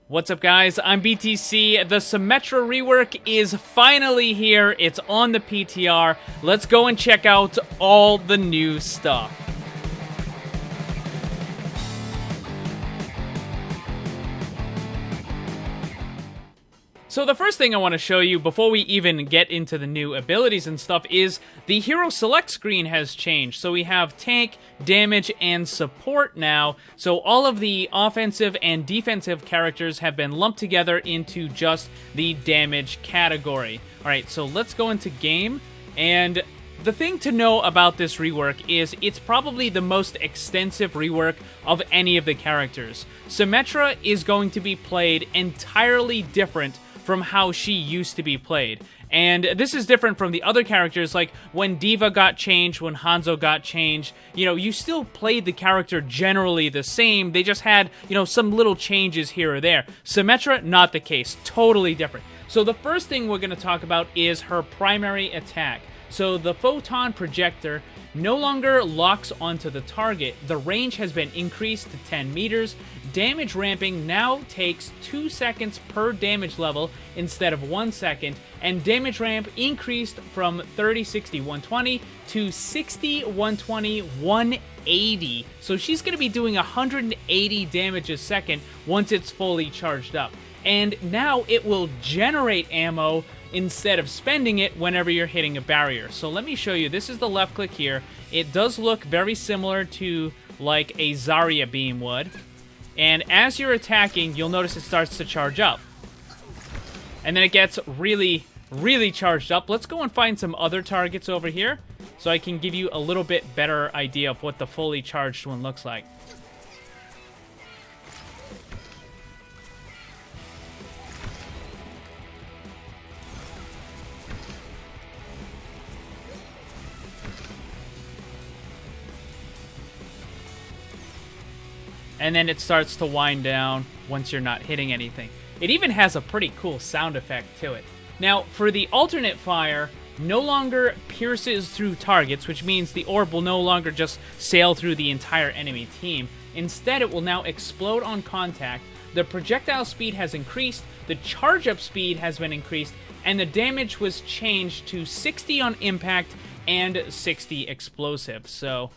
What's up, guys? I'm BTC. The Symmetra rework is finally here. It's on the PTR. Let's go and check out all the new stuff. So the first thing I want to show you before we even get into the new abilities and stuff is the hero select screen has changed. So we have tank, damage, and support now. So all of the offensive and defensive characters have been lumped together into just the damage category. Alright, so let's go into game. And the thing to know about this rework is it's probably the most extensive rework of any of the characters. Symmetra is going to be played entirely different from how she used to be played. And this is different from the other characters, like when D.Va got changed, when Hanzo got changed, you still played the character generally the same, they just had, some little changes here or there. Symmetra, not the case, totally different. So the first thing we're going to talk about is her primary attack. So the photon projector no longer locks onto the target. The range has been increased to 10 meters. Damage ramping now takes 2 seconds per damage level instead of 1 second, and damage ramp increased from 30, 60, 120 to 60, 120, 180. So she's going to be doing 180 damage a second once it's fully charged up. And now it will generate ammo instead of spending it whenever you're hitting a barrier. So let me show you. This is the left click here. It does look very similar to like a Zarya beam would. And as you're attacking, you'll notice it starts to charge up. And then it gets really, really charged up. Let's go and find some other targets over here so I can give you a little bit better idea of what the fully charged one looks like. And then it starts to wind down once you're not hitting anything. It even has a pretty cool sound effect to it. Now, for the alternate fire, no longer pierces through targets, which means the orb will no longer just sail through the entire enemy team. Instead, it will now explode on contact. The projectile speed has increased, the charge-up speed has been increased, and the damage was changed to 60 on impact and 60 explosive. So,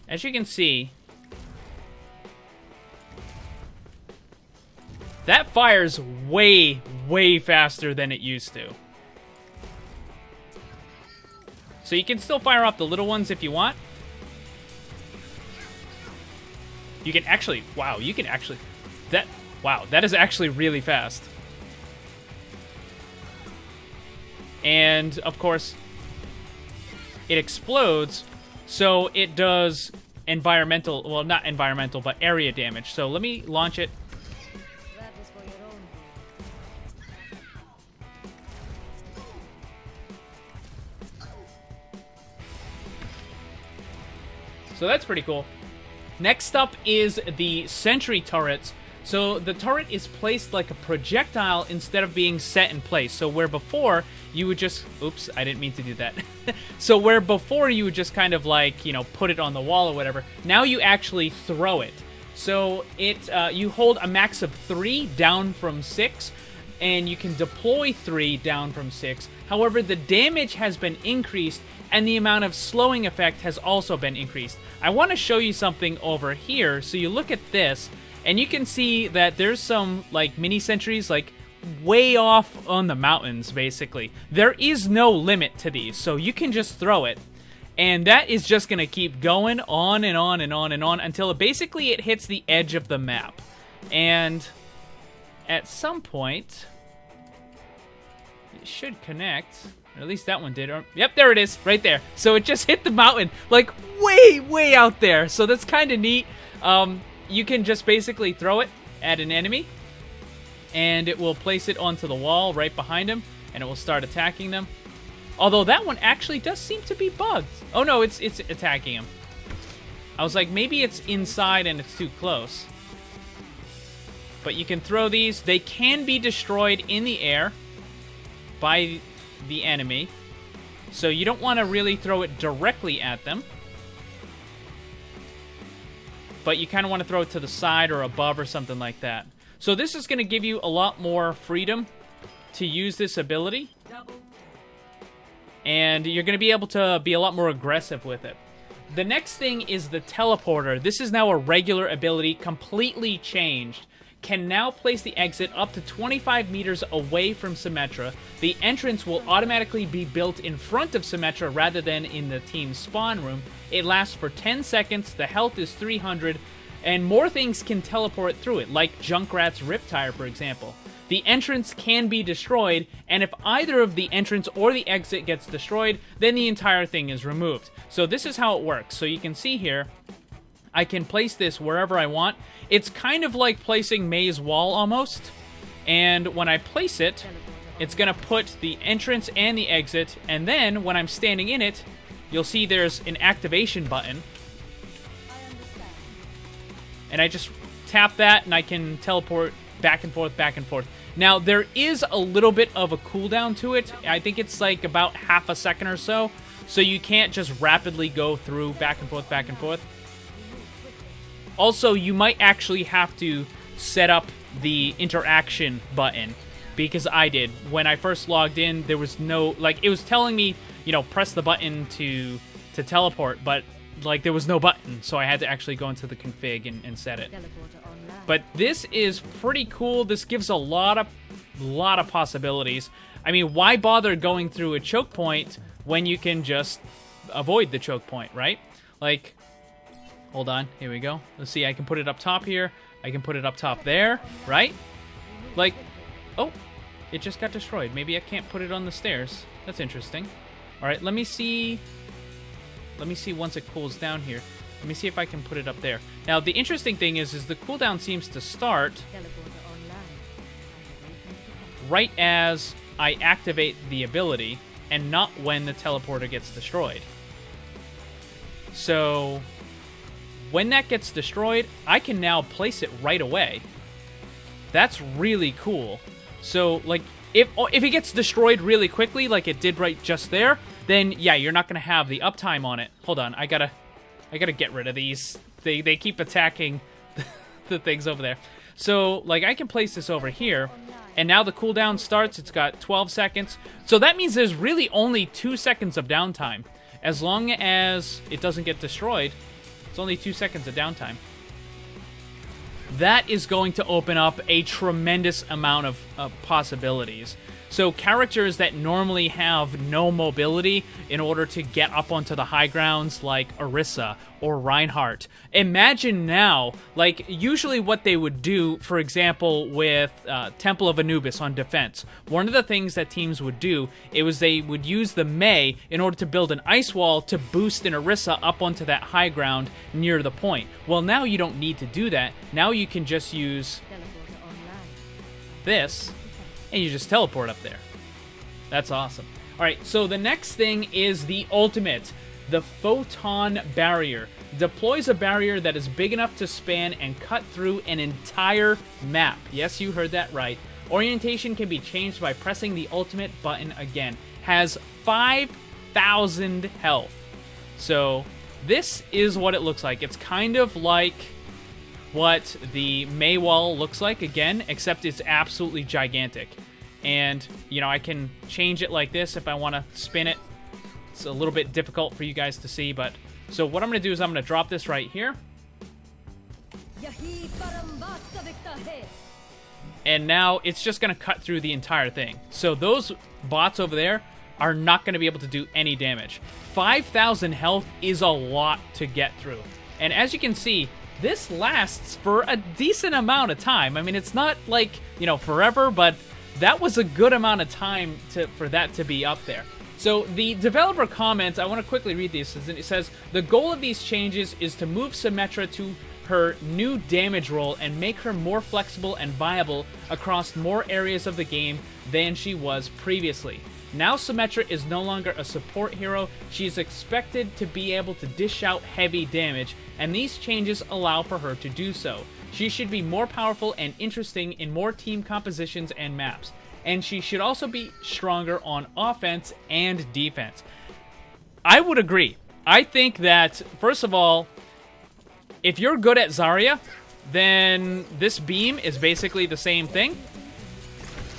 as you can see, that fires way, way faster than it used to. So you can still fire off the little ones if you want. You can actually, wow, that is actually really fast. And, of course, it explodes, so it does environmental, well, not environmental, but area damage. So let me launch it. So that's pretty cool. Next up is the sentry turrets. So the turret is placed like a projectile instead of being set in place. So where before you would just, oops, I didn't mean to do that. So where before you would just kind of like, put it on the wall or whatever, now you actually throw it. So you hold a max of 3 down from 6, and you can deploy 3 down from 6. However, the damage has been increased, and the amount of slowing effect has also been increased. I want to show you something over here. So you look at this, and you can see that there's some like mini sentries like way off on the mountains, basically. There is no limit to these, so you can just throw it. And that is just going to keep going on and on and on and on until basically it hits the edge of the map. And at some point, it should connect. Or at least that one did. Yep, there it is, right there. So it just hit the mountain, like way, way out there. So that's kind of neat. You can just basically throw it at an enemy, and it will place it onto the wall right behind him, and it will start attacking them. Although that one actually does seem to be bugged. Oh no, it's attacking him. I was like, maybe it's inside and it's too close. But you can throw these. They can be destroyed in the air by the enemy, so you don't want to really throw it directly at them. but you kind of want to throw it to the side or above or something like that. So this is going to give you a lot more freedom to use this ability. And you're going to be able to be a lot more aggressive with it. The next thing is the teleporter. This is now a regular ability, completely changed. Can now place the exit up to 25 meters away from Symmetra. The entrance will automatically be built in front of Symmetra rather than in the team's spawn room. It lasts for 10 seconds, the health is 300, and more things can teleport through it, like Junkrat's Riptire, for example. The entrance can be destroyed, and if either of the entrance or the exit gets destroyed, then the entire thing is removed. So this is how it works. So you can see here, I can place this wherever I want. It's kind of like placing May's wall almost. And when I place it, it's going to put the entrance and the exit. And then when I'm standing in it, you'll see there's an activation button. And I just tap that and I can teleport back and forth, back and forth. Now, there is a little bit of a cooldown to it. I think it's like about half a second or so. So you can't just rapidly go through back and forth, back and forth. Also, you might actually have to set up the interaction button, because I did. When I first logged in, there was no, like, it was telling me, you know, press the button to teleport, but, like, there was no button, so I had to actually go into the config and set it. But this is pretty cool. This gives a lot of possibilities. I mean, why bother going through a choke point when you can just avoid the choke point, right? Like, hold on, here we go. Let's see, I can put it up top here. I can put it up top there, right? Like, oh, it just got destroyed. Maybe I can't put it on the stairs. That's interesting. All right, let me see once it cools down here. Let me see if I can put it up there. Now, the interesting thing is the cooldown seems to start right as I activate the ability, and not when the teleporter gets destroyed. So when that gets destroyed, I can now place it right away. That's really cool. So, like, if it gets destroyed really quickly, like it did right just there, then yeah, you're not gonna have the uptime on it. Hold on, I gotta get rid of these. They keep attacking the things over there. So, like, I can place this over here, and now the cooldown starts. It's got 12 seconds. So that means there's really only 2 seconds of downtime. As long as it doesn't get destroyed, it's only 2 seconds of downtime. That is going to open up a tremendous amount of possibilities. So characters that normally have no mobility in order to get up onto the high grounds, like Orisa or Reinhardt. Imagine now, like, usually what they would do, for example, with Temple of Anubis on defense, one of the things that teams would do, it was they would use the Mei in order to build an ice wall to boost an Orisa up onto that high ground near the point. Well, now you don't need to do that. Now you can just use this, and you just teleport up there. That's awesome. All right, so the next thing is the ultimate, the Photon Barrier. Deploys a barrier that is big enough to span and cut through an entire map. Yes, you heard that right. Orientation can be changed by pressing the ultimate button again. Has 5,000 health. So this is what it looks like. It's kind of like what the Mei wall looks like again, except it's absolutely gigantic. And, you know, I can change it like this if I want to spin it. It's a little bit difficult for you guys to see, but... So what I'm going to do is I'm going to drop this right here. And now it's just going to cut through the entire thing. So those bots over there are not going to be able to do any damage. 5,000 health is a lot to get through. And as you can see, this lasts for a decent amount of time. I mean, it's not like, you know, forever, but that was a good amount of time for that to be up there. So the developer comments, I want to quickly read these. It says, the goal of these changes is to move Symmetra to her new damage role and make her more flexible and viable across more areas of the game than she was previously. Now Symmetra is no longer a support hero. She is expected to be able to dish out heavy damage, and these changes allow for her to do so. She should be more powerful and interesting in more team compositions and maps. And she should also be stronger on offense and defense. I would agree. I think that, first of all, If you're good at Zarya, then this beam is basically the same thing.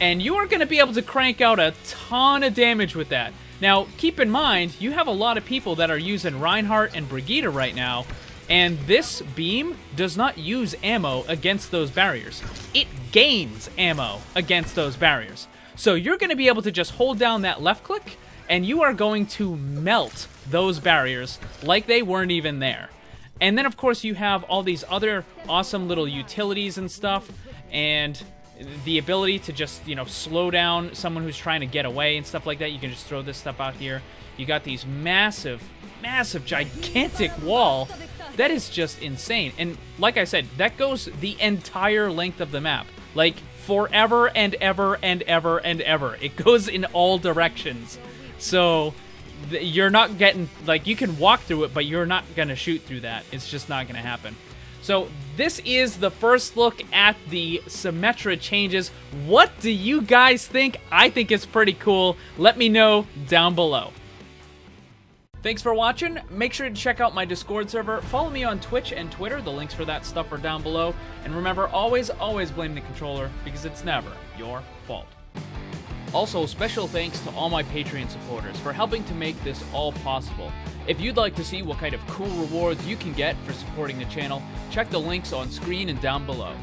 And you are going to be able to crank out a ton of damage with that. Now, keep in mind, you have a lot of people that are using Reinhardt and Brigitte right now, and this beam does not use ammo against those barriers. It gains ammo against those barriers. So you're going to be able to just hold down that left click, and you are going to melt those barriers like they weren't even there. And then, of course, you have all these other awesome little utilities and stuff, and the ability to just, you know, slow down someone who's trying to get away and stuff like that. You can just throw this stuff out here. You got these massive, gigantic wall. That is just insane. And like I said, that goes the entire length of the map. Like, forever and ever and ever and ever. It goes in all directions. So you're not getting, like, you can walk through it, but you're not going to shoot through that. It's just not going to happen. So this is the first look at the Symmetra changes. What do you guys think? I think it's pretty cool. Let me know down below. Thanks for watching. Make sure to check out my Discord server. Follow me on Twitch and Twitter. The links for that stuff are down below. And remember, always blame the controller, because it's never your fault. Also, special thanks to all my Patreon supporters for helping to make this all possible. If you'd like to see what kind of cool rewards you can get for supporting the channel, check the links on screen and down below.